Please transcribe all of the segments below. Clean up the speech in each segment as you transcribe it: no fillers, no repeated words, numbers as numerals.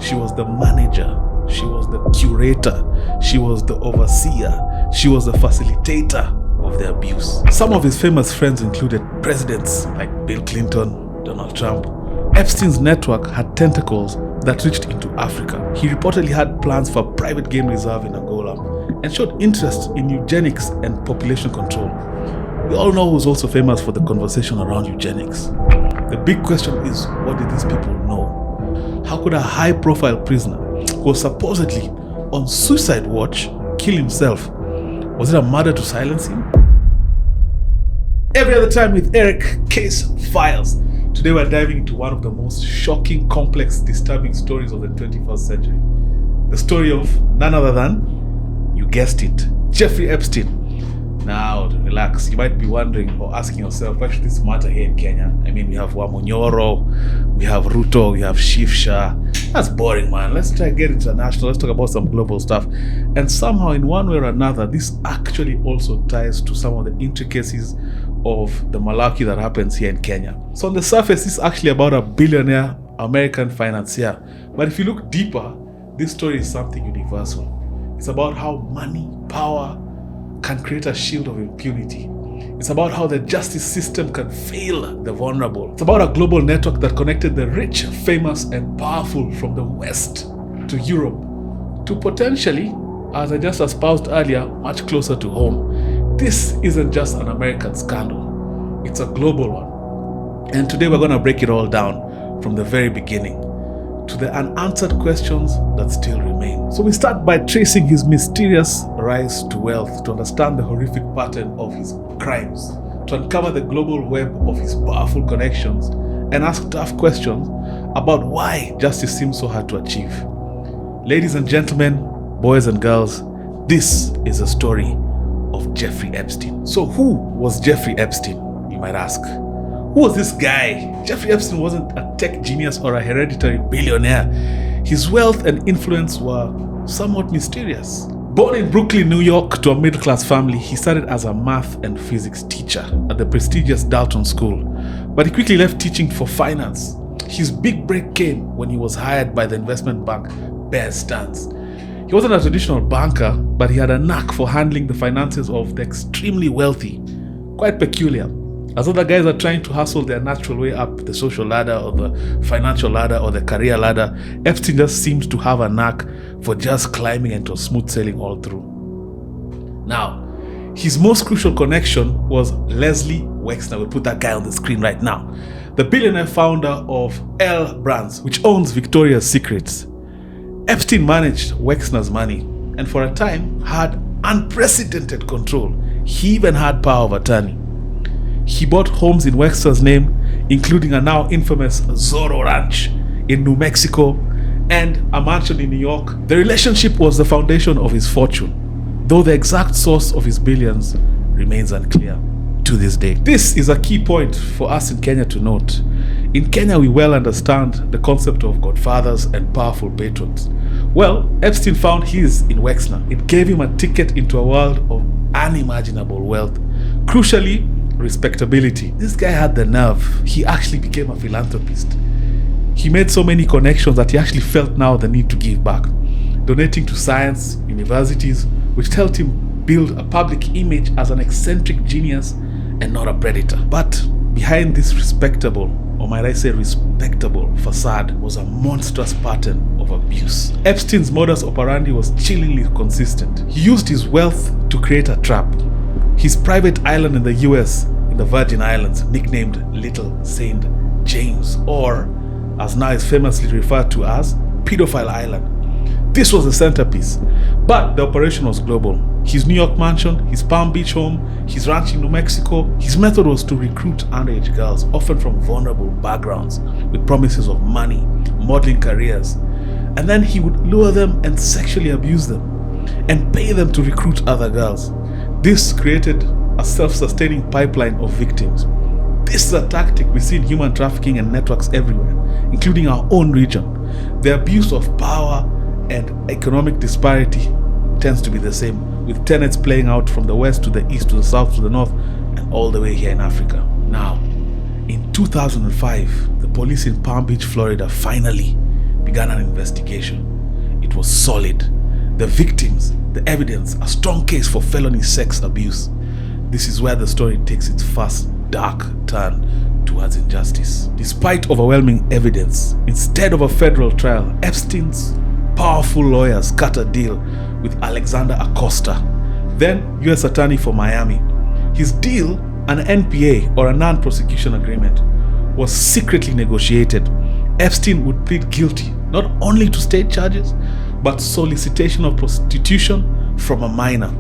She was the manager. She was the curator. She was the overseer. She was the facilitator of the abuse. Some of his famous friends included presidents like Bill Clinton, Donald Trump. Epstein's network had tentacles that reached into Africa. He reportedly had plans for a private game reserve in Angola and showed interest in eugenics and population control. We all know who's also famous for the conversation around eugenics. The big question is, what did these people know? How could a high-profile prisoner who was supposedly on suicide watch kill himself? Was it a murder to silence him? Every other time with Eric, Case Files. Today we're diving into one of the most shocking, complex, disturbing stories of the 21st century. The story of none other than, you guessed it, Jeffrey Epstein. Now, relax. You might be wondering or asking yourself, why should this matter here in Kenya? I mean, we have Wamunyoro, we have Ruto, we have Shifsha. That's boring, man. Let's try to get international. Let's talk about some global stuff. And somehow, in one way or another, this actually also ties to some of the intricacies of the malarkey that happens here in Kenya. So on the surface, this is actually about a billionaire American financier. But if you look deeper, this story is something universal. It's about how money, power, can create a shield of impunity. It's about how the justice system can fail the vulnerable. It's about a global network that connected the rich, famous, and powerful from the West to Europe to potentially, as I just espoused earlier, much closer to home. This isn't just an American scandal. It's a global one. And today we're going to break it all down from the very beginning to the unanswered questions that still remain. So we start by tracing his mysterious rise to wealth to understand the horrific pattern of his crimes, to uncover the global web of his powerful connections, and ask tough questions about why justice seems so hard to achieve. Ladies and gentlemen, boys and girls, this is a story of Jeffrey Epstein. So who was Jeffrey Epstein, you might ask? Who was this guy? Jeffrey Epstein wasn't a tech genius or a hereditary billionaire. His wealth and influence were somewhat mysterious. Born in Brooklyn, New York, to a middle-class family, he started as a math and physics teacher at the prestigious Dalton School, but he quickly left teaching for finance. His big break came when he was hired by the investment bank Bear Stearns. He wasn't a traditional banker, but he had a knack for handling the finances of the extremely wealthy. Quite peculiar. As other guys are trying to hustle their natural way up the social ladder or the financial ladder or the career ladder, Epstein just seems to have a knack for just climbing into smooth sailing all through. Now, his most crucial connection was Leslie Wexner. We'll put that guy on the screen right now. The billionaire founder of L Brands, which owns Victoria's Secrets. Epstein managed Wexner's money and for a time had unprecedented control. He even had power of attorney. He bought homes in Wexner's name, including a now infamous Zorro Ranch in New Mexico and a mansion in New York. The relationship was the foundation of his fortune, though the exact source of his billions remains unclear to this day. This is a key point for us in Kenya to note. In Kenya, we well understand the concept of godfathers and powerful patrons. Well, Epstein found his in Wexner. It gave him a ticket into a world of unimaginable wealth. Crucially, respectability. This guy had the nerve. He actually became a philanthropist. He made so many connections that he actually felt now the need to give back, donating to science, universities, which helped him build a public image as an eccentric genius and not a predator. But behind this respectable, or might I say respectable, facade was a monstrous pattern of abuse. Epstein's modus operandi was chillingly consistent. He used his wealth to create a trap. His private island in the US, in the Virgin Islands, nicknamed Little Saint James, or as now is famously referred to as Pedophile Island. This was the centerpiece, but the operation was global. His New York mansion, his Palm Beach home, his ranch in New Mexico, his method was to recruit underage girls, often from vulnerable backgrounds, with promises of money, modeling careers, and then he would lure them and sexually abuse them, and pay them to recruit other girls. This created a self-sustaining pipeline of victims. This is a tactic we see in human trafficking and networks everywhere, including our own region. The abuse of power and economic disparity tends to be the same, with tenets playing out from the west to the east to the south to the north and all the way here in Africa. Now, in 2005, the police in Palm Beach, Florida finally began an investigation. It was solid. The victims, the evidence, a strong case for felony sex abuse. This is where the story takes its first dark turn towards injustice. Despite overwhelming evidence, instead of a federal trial, Epstein's powerful lawyers cut a deal with Alexander Acosta, then U.S. Attorney for Miami. His deal, an NPA or a non-prosecution agreement, was secretly negotiated. Epstein would plead guilty not only to state charges, but solicitation of prostitution from a minor.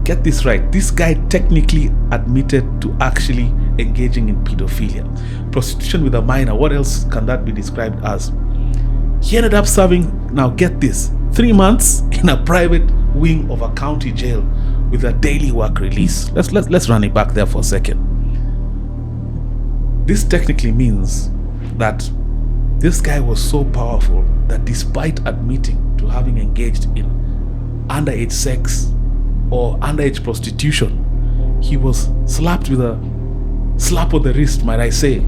Get this right, this guy technically admitted to actually engaging in pedophilia. Prostitution with a minor, what else can that be described as? He ended up serving, now get this, 3 months in a private wing of a county jail with a daily work release. Let's run it back there for a second. This technically means that this guy was so powerful that despite admitting to having engaged in underage sex or underage prostitution, he was slapped with a slap on the wrist, might I say.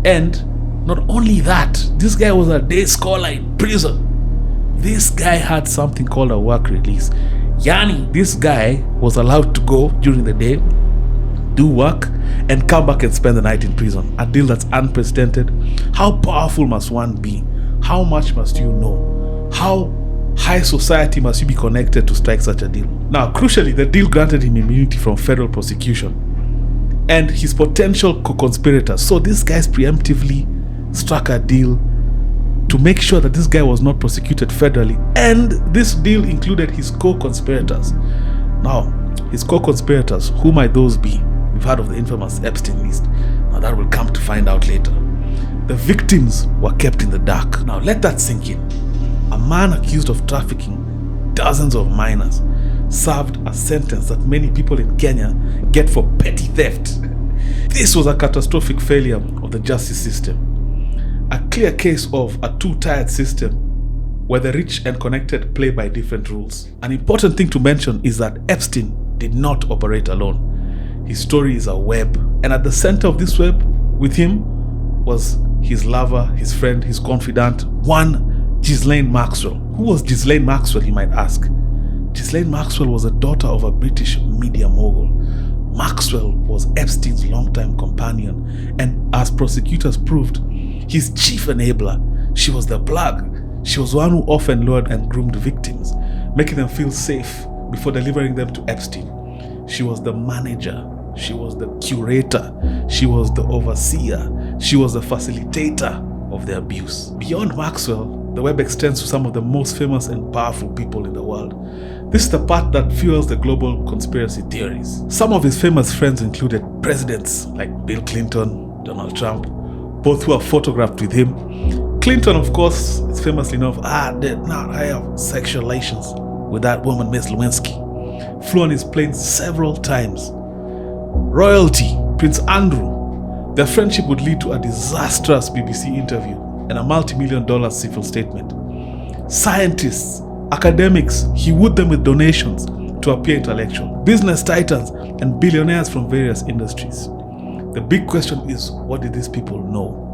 And not only that, this guy was a day scholar in prison. This guy had something called a work release. Yani, this guy was allowed to go during the day, do work, and come back and spend the night in prison. A deal that's unprecedented. How powerful must one be? How much must you know? How high society must you be connected to strike such a deal? Now, crucially, the deal granted him immunity from federal prosecution and his potential co-conspirators. So these guys preemptively struck a deal to make sure that this guy was not prosecuted federally, and this deal included his co-conspirators. Now, his co-conspirators, who might those be? We've heard of the infamous Epstein list. Now that will come to find out later. The victims were kept in the dark. Now let that sink in. A man accused of trafficking dozens of minors served a sentence that many people in Kenya get for petty theft. This was a catastrophic failure of the justice system. A clear case of a two-tiered system where the rich and connected play by different rules. An important thing to mention is that Epstein did not operate alone. His story is a web, and at the center of this web with him was his lover, his friend, his confidant, one Ghislaine Maxwell. Who was Ghislaine Maxwell, you might ask? Ghislaine Maxwell was a daughter of a British media mogul. Maxwell was Epstein's longtime companion, and as prosecutors proved, his chief enabler. She was the plug. She was one who often lured and groomed victims, making them feel safe before delivering them to Epstein. She was the manager. She was the curator. She was the overseer. She was the facilitator of the abuse. Beyond Maxwell, the web extends to some of the most famous and powerful people in the world. This is the part that fuels the global conspiracy theories. Some of his famous friends included presidents like Bill Clinton, Donald Trump, both who are photographed with him. Clinton, of course, is famously known for, did not have sexual relations with that woman, Miss Lewinsky. Flew on his plane several times. Royalty, Prince Andrew. Their friendship would lead to a disastrous BBC interview and a multi-million-dollar civil statement. Scientists, academics, he wooed them with donations to appear intellectual. Business titans and billionaires from various industries. The big question is, what did these people know?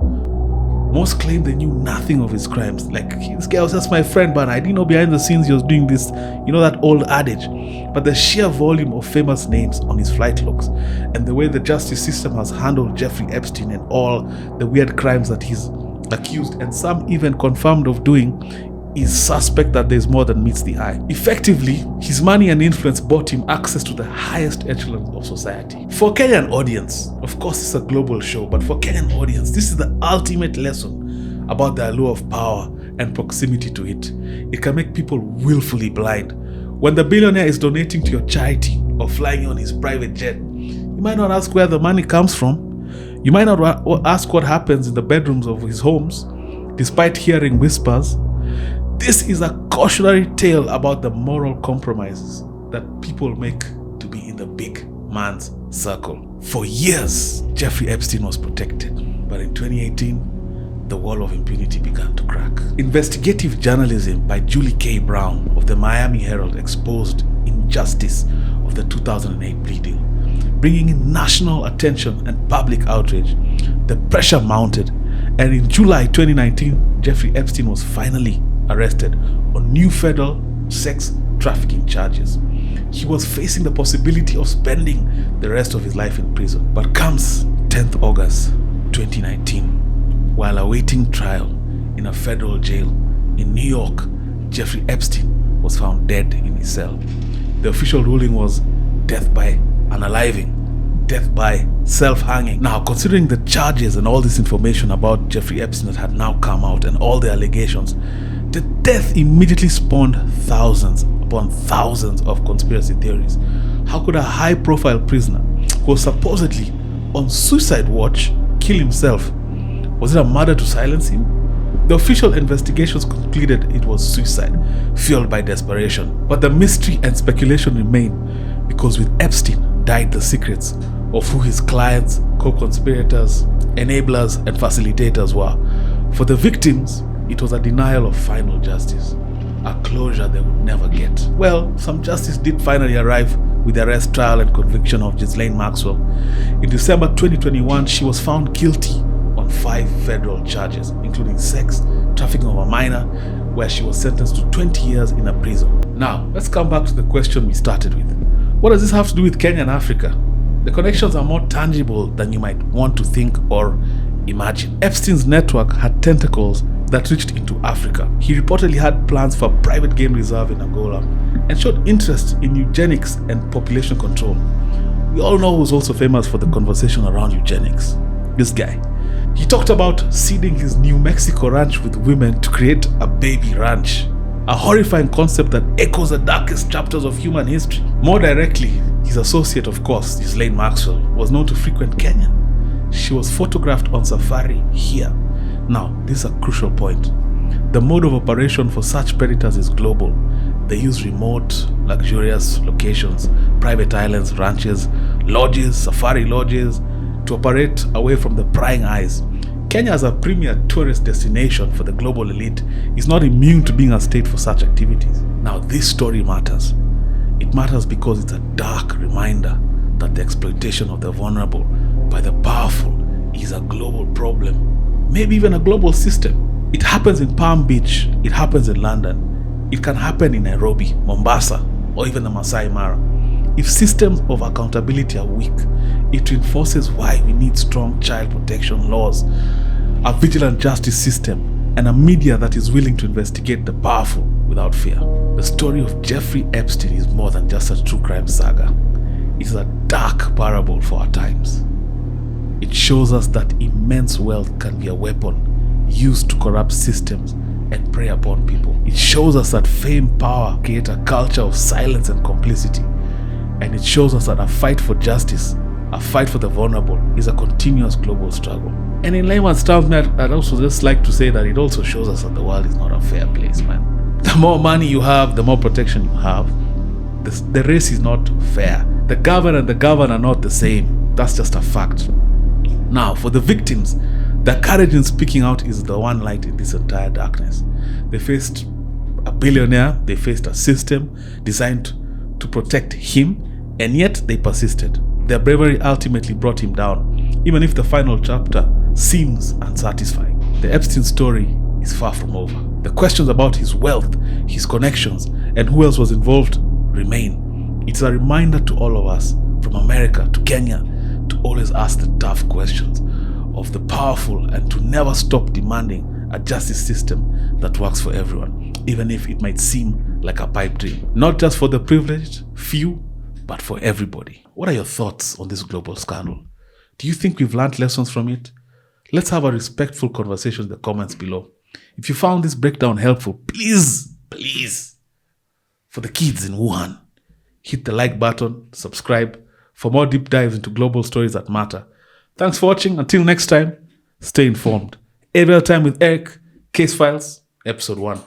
Most claim they knew nothing of his crimes. Like, this guy was just my friend, but I didn't know behind the scenes he was doing this. You know that old adage. But the sheer volume of famous names on his flight logs and the way the justice system has handled Jeffrey Epstein and all the weird crimes that he's accused and some even confirmed of doing is suspect that there's more than meets the eye. Effectively, his money and influence bought him access to the highest echelons of society. For Kenyan audience, of course it's a global show, but for Kenyan audience, this is the ultimate lesson about the allure of power and proximity to it. It can make people willfully blind. When the billionaire is donating to your charity or flying on his private jet, you might not ask where the money comes from. You might not ask what happens in the bedrooms of his homes, despite hearing whispers. This is a cautionary tale about the moral compromises that people make to be in the big man's circle. For years, Jeffrey Epstein was protected, but in 2018, the wall of impunity began to crack. Investigative journalism by Julie K. Brown of the Miami Herald exposed injustice of the 2008 plea deal, bringing in national attention and public outrage. The pressure mounted, And in July 2019, Jeffrey Epstein was finally arrested on new federal sex trafficking charges. He was facing the possibility of spending the rest of his life in prison. But comes 10th August 2019, while awaiting trial in a federal jail in New York, Jeffrey Epstein was found dead in his cell. The official ruling was death by unaliving, death by self-hanging. Now, considering the charges and all this information about Jeffrey Epstein that had now come out and all the allegations, the death immediately spawned thousands upon thousands of conspiracy theories. How could a high-profile prisoner who was supposedly on suicide watch kill himself? Was it a murder to silence him? The official investigations concluded it was suicide, fueled by desperation. But the mystery and speculation remain because with Epstein died the secrets of who his clients, co-conspirators, enablers, and facilitators were. For the victims, it was a denial of final justice, a closure they would never get. Well, some justice did finally arrive with the arrest, trial, and conviction of Ghislaine Maxwell. In December 2021, she was found guilty on 5 federal charges, including sex, trafficking of a minor, where she was sentenced to 20 years in a prison. Now, let's come back to the question we started with. What does this have to do with Kenya and Africa? The connections are more tangible than you might want to think or imagine. Epstein's network had tentacles that reached into Africa. He reportedly had plans for a private game reserve in Angola and showed interest in eugenics and population control. We all know who's also famous for the conversation around eugenics. This guy. He talked about seeding his New Mexico ranch with women to create a baby ranch. A horrifying concept that echoes the darkest chapters of human history. More directly, his associate, of course, Ghislaine Maxwell, was known to frequent Kenya. She was photographed on safari here. Now, this is a crucial point. The mode of operation for such predators is global. They use remote, luxurious locations, private islands, ranches, lodges, safari lodges, to operate away from the prying eyes. Kenya, as a premier tourist destination for the global elite, is not immune to being a state for such activities. Now, this story matters. It matters because it's a dark reminder that the exploitation of the vulnerable by the powerful is a global problem, maybe even a global system. It happens in Palm Beach, it happens in London, it can happen in Nairobi, Mombasa, or even the Masai Mara. If systems of accountability are weak, it reinforces why we need strong child protection laws, a vigilant justice system, and a media that is willing to investigate the powerful without fear. The story of Jeffrey Epstein is more than just a true crime saga. It is a dark parable for our times. It shows us that immense wealth can be a weapon used to corrupt systems and prey upon people. It shows us that fame, power create a culture of silence and complicity. And it shows us that a fight for justice, a fight for the vulnerable, is a continuous global struggle. And in layman's terms, I'd also just like to say that it also shows us that the world is not a fair place, man. The more money you have, the more protection you have. The race is not fair. The governed and the governed are not the same. That's just a fact. Now, for the victims, their courage in speaking out is the one light in this entire darkness. They faced a billionaire, they faced a system designed to protect him, and yet they persisted. Their bravery ultimately brought him down, even if the final chapter seems unsatisfying. The Epstein story is far from over. The questions about his wealth, his connections, and who else was involved remain. It's a reminder to all of us, from America to Kenya, to always ask the tough questions of the powerful and to never stop demanding a justice system that works for everyone, even if it might seem like a pipe dream. Not just for the privileged few, but for everybody. What are your thoughts on this global scandal? Do you think we've learned lessons from it? Let's have a respectful conversation in the comments below. If you found this breakdown helpful, please, for the kids in Wuhan, hit the like button, subscribe for more deep dives into global stories that matter. Thanks for watching. Until next time, stay informed. Every Time with Eric, Case Files, Episode 1.